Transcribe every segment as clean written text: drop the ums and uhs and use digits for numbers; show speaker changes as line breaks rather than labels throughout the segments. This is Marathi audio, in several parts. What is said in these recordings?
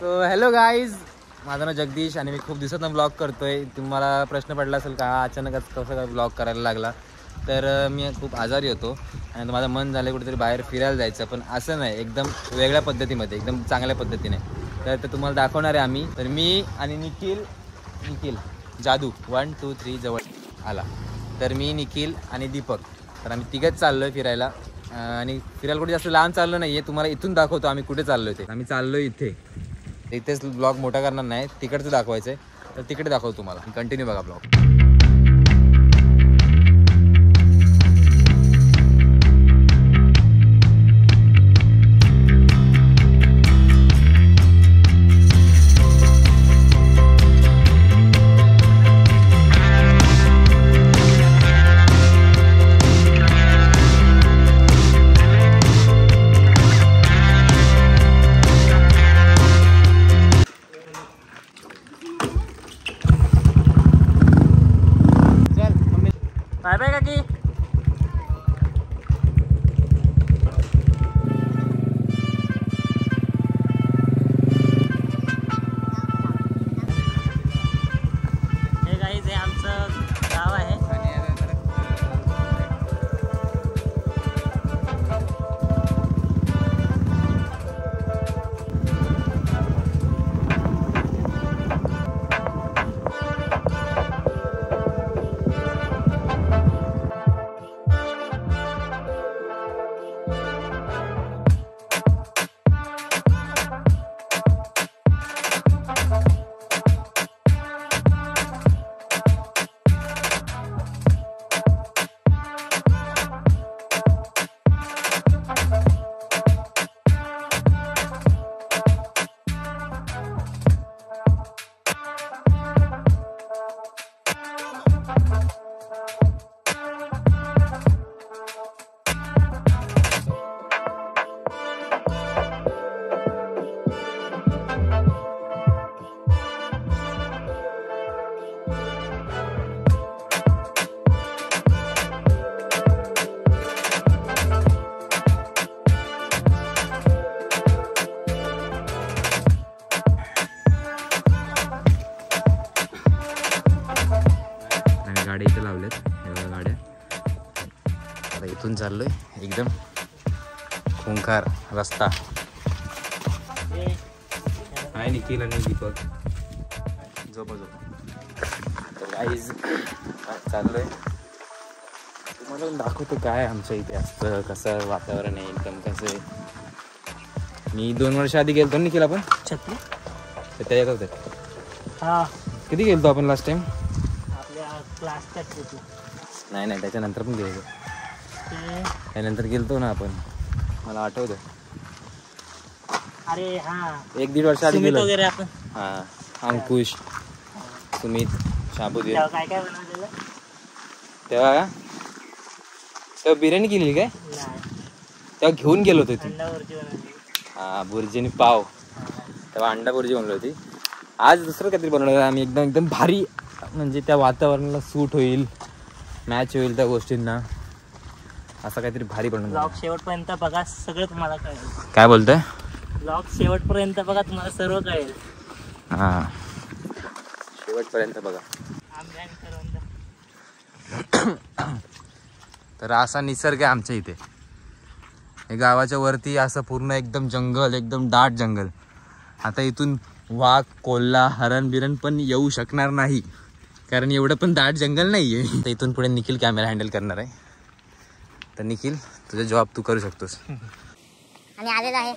सो हॅलो गाईज, माझं नाव जगदीश आणि मी खूप दिवसातून ब्लॉग करतोय. तुम्हाला प्रश्न पडला असेल का अचानकच कसं काय ब्लॉग करायला लागला. तर मी खूप आजारी होतो आणि माझं मन झालं कुठेतरी बाहेर फिरायला जायचं, पण असं नाही, एकदम वेगळ्या पद्धतीमध्ये, एकदम चांगल्या पद्धतीने. तर तुम्हाला दाखवणार आहे आम्ही. तर मी आणि निखिल जादू 1 2 3 जवळ आला. तर मी, निखिल आणि दीपक, तर आम्ही तिघंच चाललो आहे फिरायला. आणि फिरायला कुठे जास्त लांब चाललो नाही आहे, तुम्हाला इथून दाखवतो आम्ही कुठे चाललो आहे. ते आम्ही चाललो इथे. इथेच ब्लॉग मोठा करणार नाही, तिकडचं दाखवायचं आहे, तर तिकडे दाखवतो तुम्हाला. कंटिन्यू बघा ब्लॉग. बाय बाय काकी. हे गाईज, हे आमचं गाव आहे. गाड्या इथे लावल्यात, एवढ्या गाड्या. आता इथून चाललोय, एकदम खुंखार रस्ता आहे. निखिल आणि दीपक झोपा. तर गाईज चाललोय, तुम्हाला दाखवतो काय आमच्या इथे असतं, कसं वातावरण आहे, एकदम कसं आहे. मी 2 वर्ष आधी गेलतो निखिल, आपण छत्री त्या येत होते. हां, किती गेलतो आपण लास्ट टाइम? क्लासच्या ट्रिपला. नाही, त्याच्यानंतर पण गेलो. त्यानंतर गेलतो ना आपण, मला आठवतं.
अरे हां,
1-1.5 वर्ष आधी गेलो
वगैरे आपण.
हां, अंकुश, सुमित, शाबुदीन.
काय काय बनवलेलं
तेव्हा का? तेव्हा बिर्याणी केलेली काय? तेव्हा घेऊन गेलो होतो ती. हां, बुर्जी आणि पाव. तेव्हा अंडा बुर्जी बनवली होती. आज दुसरं काहीतरी बनवलं आम्ही, एकदम भारी, म्हणजे त्या वातावरणाला सूट होईल, मॅच होईल त्या गोष्टींना, असं काहीतरी भारी बनवलं.
ब्लॉग शेवटपर्यंत बघा, सगळं तुम्हाला कळेल.
काय बोलतोय?
ब्लॉग शेवटपर्यंत बघा, तुम्हाला सर्व कळेल.
हां, शेवटपर्यंत बघा. तर असा निसर्ग आहे आमच्या इथे. हे गावाच्या वरती असं पूर्ण एकदम जंगल, एकदम दाट जंगल. आता इथून वाघ, कोल्हा, हरण बिरण पण येऊ शकणार नाही, कारण एवढं पण दाट जंगल नाही आहे. तर इथून पुढे निखिल कॅमेरा हँडल करणार आहे. तर निखिल, तुझा जॉब तू करू शकतोस.
आणि आलेला आहे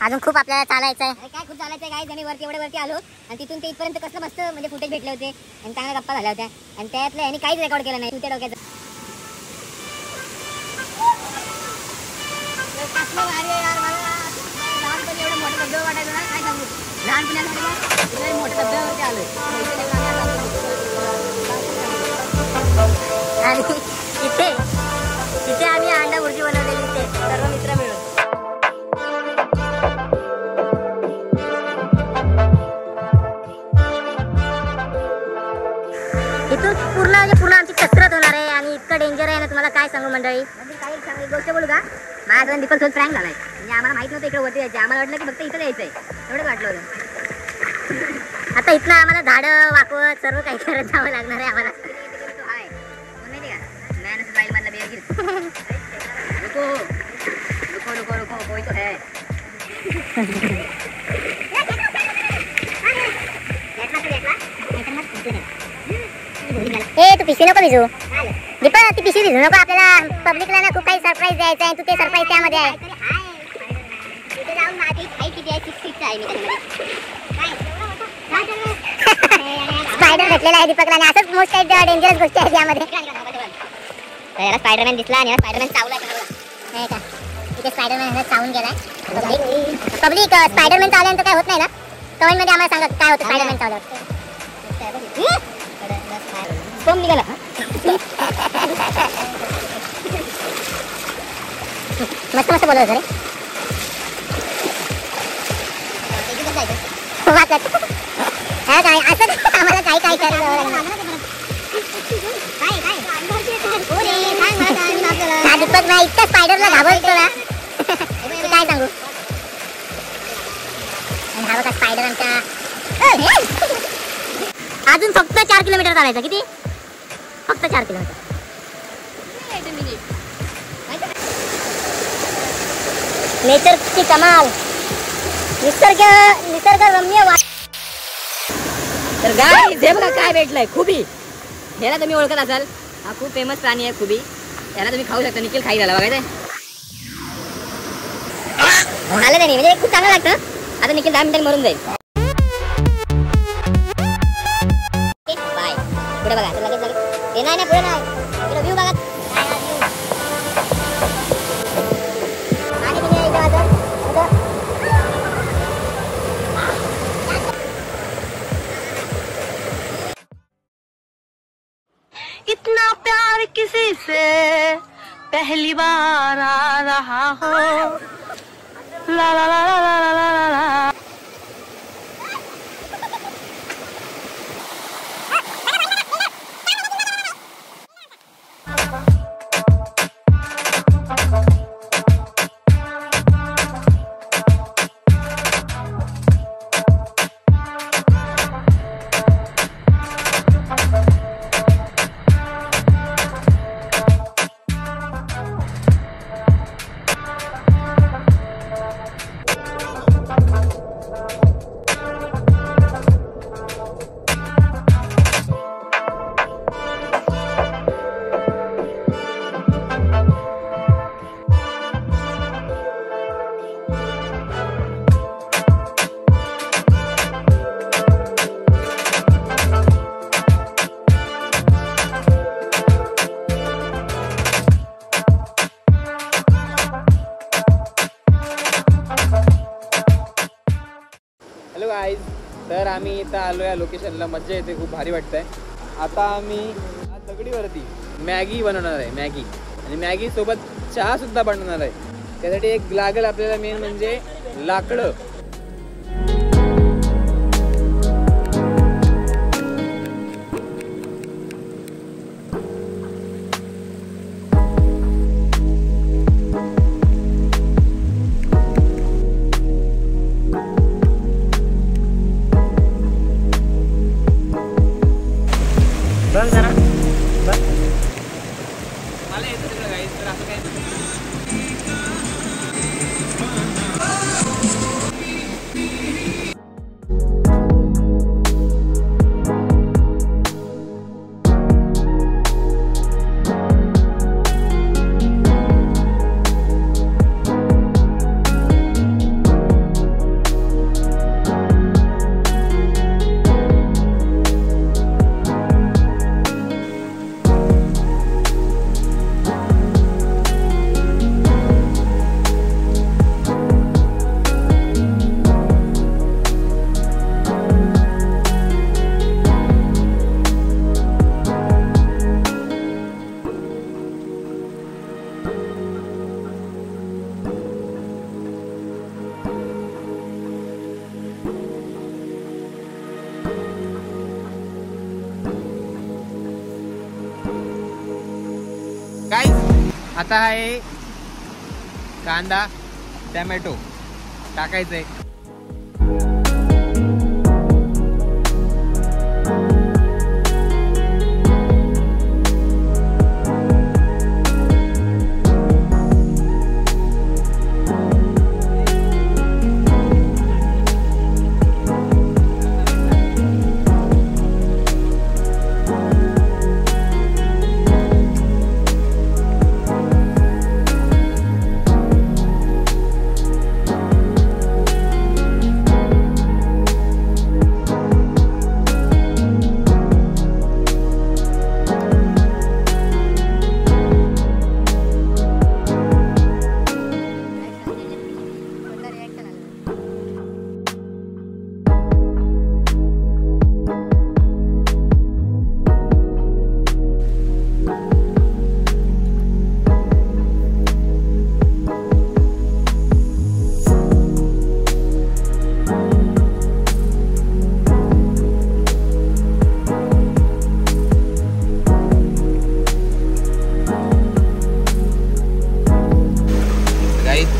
अजून खूप आपल्याला चालायचं आहे. काय खूप चालायचं आहे काय, आणि वरती आलो आणि तिथून ते इथपर्यंत कसलं मस्त म्हणजे फुटेज भेटले होते आणि चांगल्या गप्पा झाल्या होत्या, आणि त्यातल्या यांनी काहीच रेकॉर्ड केलं नाही. तुझ्या डोक्याचं लहानपणी एवढं मोठं धबधबा वाटायचं ना, काय सांगू. लहानपणी मोठ्या धबधब्यावरती आलोय. आणि इथे आम्ही अंडा भुर्जी बनवलेली, इथे सर्व मित्र मिळून. इथून पूर्ण आमची कसरत होणार आहे, आणि इतकं डेंजर आहे ना, तुम्हाला काय सांगू मंडळी. काही गोष्ट बोलू का, माझ्याकडून दीपक सोबत प्रँक झालाय. म्हणजे आम्हाला माहित नव्हतं इकडे वरती जायचं, आम्हाला वाटलं की फक्त इथं यायचंय, एवढंच वाटलं होतं. आता इथनं आम्हाला झाडं वाकवत सर्व काही करत जावं लागणार आहे आम्हाला. माहिती का मॅन स्माइल मधला बेअर रुको रुको रुको रुको कोई तो है. ए तू पिशवी नको भिजू दीपक, ती पिशवी भिजू नको, आपल्याला पब्लिकला ना खूप काही सरप्राईज द्यायचं आहे. तू ते सरप्राईज त्यामध्ये आहे. स्पायडर भेटलेला आहे दीपकला आणि असंच मोस्ट काही डेंजरस गोष्टी आहेत यामध्ये. तर याला स्पायडरमॅन दिसला आणि याला स्पायडरमॅन चावला नाही का, तिथे स्पायडरमॅन चावून गेलाय. पब्लिक स्पायडरमॅन चावल्यानंतर काय होत नाही ना, कमेंट मध्ये आम्हाला सांगा काय होतं स्पायडरमॅन चावल्यावर. कोण निघाला मस्त मस्त बोलत रे काय असं आम्हाला काय काय करायला दीपक नाही इतकं स्पायडरला घाबरतो ना काय सांगू. हा बघा स्पायडर आमच्या अजून फक्त 4 किलोमीटर चालायचं. किती? फक्त 4 किलोमीटर. नेचरची कमाल, निसर्ग रम्य.
तर गाईज हे बघा काय भेटलंय खुबी. ह्याला तुम्ही ओळखत असाल, हा खूप फेमस प्राणी आहे खुबी. याला तुम्ही खाऊ शकता. निखिल खाई झाला बघायचं
झालं नाही म्हणजे खूप चांगलं लागतं. आता निखिल 10 मिनिटांनी मरून जाईल. बाय. पुढे बघा लगेच हे नाही ना, पुढे नाही व्ह्यू बघा.
इतना प्यार किसी से पहली बार आ रहा हो. ला ला ला ला ला ला ला ला.
हॅलो गाईज, तर आम्ही इथं आलो या लोकेशनला. मज्जा येते, खूप भारी वाटतंय. आता आम्ही दगडीवरती मॅगी बनवणार आहे. मॅगी आणि मॅगी सोबत चहा सुद्धा बनवणार आहे. त्यासाठी एक लागेल आपल्याला मेन म्हणजे लाकडं.
बघ जरा बघ.
मला येतं सगळं गाईज, तर असं काय गाईज आता आहे कांदा, टॅमॅटो टाकायचंय.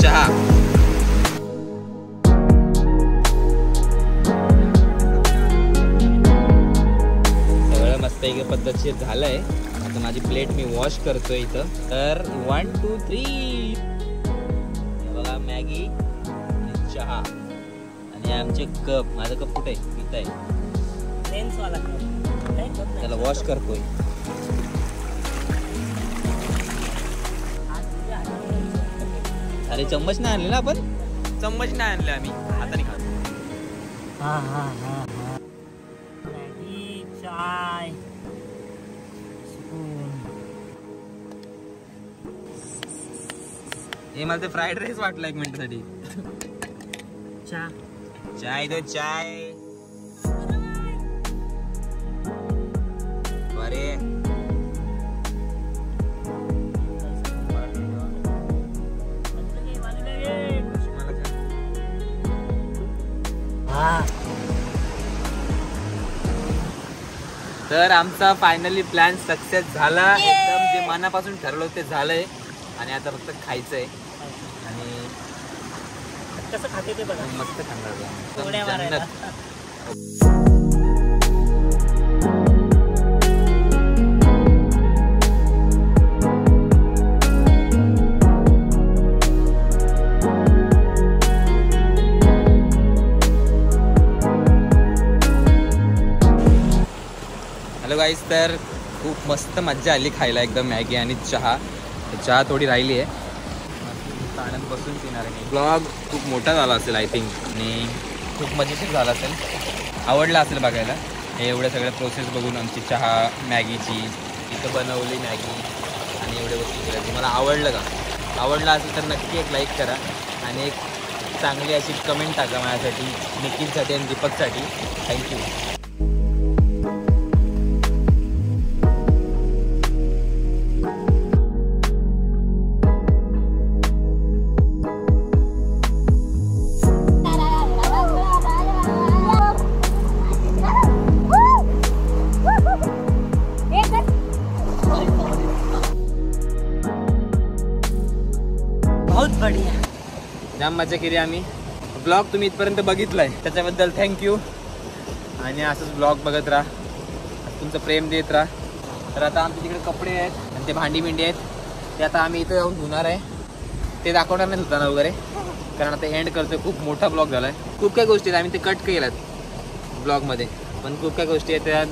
चहा सगळं मस्तपैकी पद्धतशीर झालंय. आता माझी प्लेट मी वॉश करतोय इथं. तर 1 2 3 बघा मॅगी आणि चहा आणि आमचे कप. माझा कप कुठे आहे? इथं आहे.
लेन्सवाला
त्याला वॉश करतोय. अरे चम्मच नाही आणले ना आपण. चम्मच नाही आणले आम्ही हाताने खातो.
हा हा हा हा मॅगी चाय
हे मला ते फ्राईड राईस वाटलं 1 मिनिटासाठी.
चहा
चाय दो चाय. अरे तर आमचा फायनली प्लॅन सक्सेस झाला. एकदम जे मनापासून ठरवलं ते झालंय आणि आता फक्त खायचंय आणि
कसं खाते ते बघा.
मस्त खाणार.
उड्या मारायला.
हॅलो गाईस, तर खूप मस्त मज्जा आली खायला एकदम मॅगी आणि चहा. चहा थोडी राहिली आहे. आनंद बसून पिणार आहे. ब्लॉग खूप मोठा झाला असेल आय थिंक आणि खूप मजेशीर झाला असेल. आवडला असेल बघायला हे एवढ्या सगळ्या प्रोसेस बघून. आमची चहा मॅगीची इथं बनवली मॅगी आणि एवढ्या गोष्टी केल्या. तुम्हाला आवडलं का? आवडलं असेल तर नक्की एक लाईक करा आणि एक चांगली अशी कमेंट टाका माझ्यासाठी, निखिलसाठी आणि दीपकसाठी. थँक्यू.
बहुत बढिया.
जाम मजा केली आम्ही. ब्लॉग तुम्ही इथपर्यंत बघितलाय त्याच्याबद्दल थँक्यू. आणि असंच ब्लॉग बघत राहा, तुमचं प्रेम देत राहा. तर आता आमचे तिकडे कपडे आहेत आणि ते भांडी बिंडी आहेत ते आता आम्ही इथं जाऊन धुणार आहे. ते दाखवणार नाही धुताना वगैरे, कारण आता एंड करतोय. खूप मोठा ब्लॉग झाला आहे. खूप काही गोष्टी आहेत आम्ही ते कट केल्यात ब्लॉगमध्ये, पण खूप काही गोष्टी आहेत त्या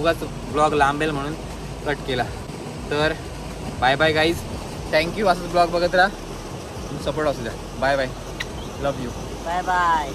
उगाच ब्लॉग लांबेल म्हणून कट केला. तर बाय बाय गाईज. थँक्यू. असंच ब्लॉग बघत राहा, सपोर्ट असू द्या. Bye bye. Love you.
Bye bye.